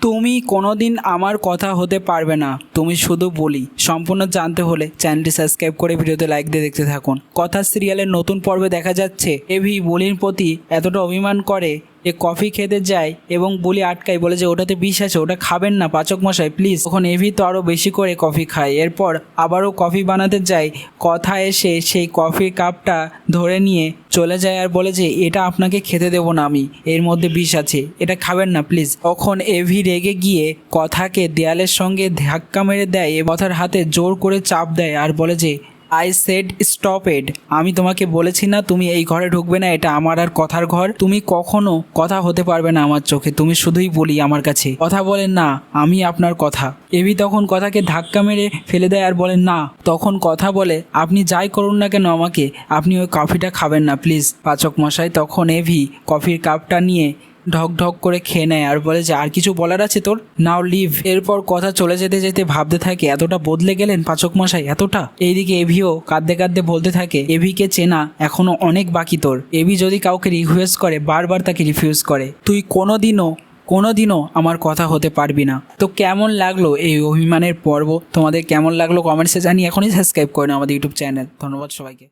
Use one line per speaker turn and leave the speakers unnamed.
তুমি কোনোদিন আমার কথা হতে পারবে না, তুমি শুধু বলি। সম্পূর্ণ জানতে হলে চ্যানেলটি সাবস্ক্রাইব করে ভিডিওতে লাইক দিয়ে দেখতে থাকুন। কথা সিরিয়ালের নতুন পর্বে দেখা যাচ্ছে এভি বলির প্রতি এতটা অভিমান করে যে কফি খেতে যায় এবং বলি আটকায়, বলে যে ওটাতে বিষ আছে, ওটা খাবেন না পাচক মশাই প্লিজ। তখন এভি তো আরও বেশি করে কফি খায়। এরপর আবারও কফি বানাতে যায়, কথা এসে সেই কফির কাপটা ধরে নিয়ে চলে যায় আর বলে যে এটা আপনাকে খেতে দেবো না আমি, এর মধ্যে বিষ আছে, এটা খাবেন না প্লিজ। তখন এভি রেগে গিয়ে কথাকে দেয়ালের সঙ্গে ধাক্কা মেরে দেয়, কথার হাতে জোর করে চাপ দেয় আর বলে যে আই সেড স্টপ ইট, আমি তোমাকে বলেছি না তুমি এই ঘরে ঢুকবে না, এটা আমার আর কথার ঘর, তুমি কখনো কথা হতে পারবে না আমার চোখে, তুমি শুধুই বলি আমার কাছে কথা বলে না, আমি আপনার কথা। এভি তখন কথাকে ধাক্কা মেরে ফেলে দেয় আর বলে না। তখন কথা বলে আপনি যাই করুন না কেন আমাকে, আপনি ওই কফিটা খাবেন না প্লিজ পাচক মশাই। তখন এভি কফির কাপটা নিয়ে ঢক ঢক করে খেয়ে নেয় আর বলে যে আর কিছু বলার আছে তোর, নাও লিভ। এরপর কথা চলে যেতে যেতে ভাবতে থাকে এতটা বদলে গেলেন পাচক মশাই, এতটা। এইদিকে এভিও কাঁদতে কাঁদতে বলতে থাকে এভিকে চেনা এখনো অনেক বাকি তোর। এভি যদি কাউকে রিকোয়েস্ট করে বারবার তাকে রিফিউজ করে, তুই কোনোদিনও আমার কথা হতে পারবি না। তো কেমন লাগলো এই অভিমানের পর্ব, তোমাদের কেমন লাগলো কমেন্টসে জানিয়ে এখনই সাবস্ক্রাইব করে নাও আমাদের ইউটিউব চ্যানেল। ধন্যবাদ সবাইকে।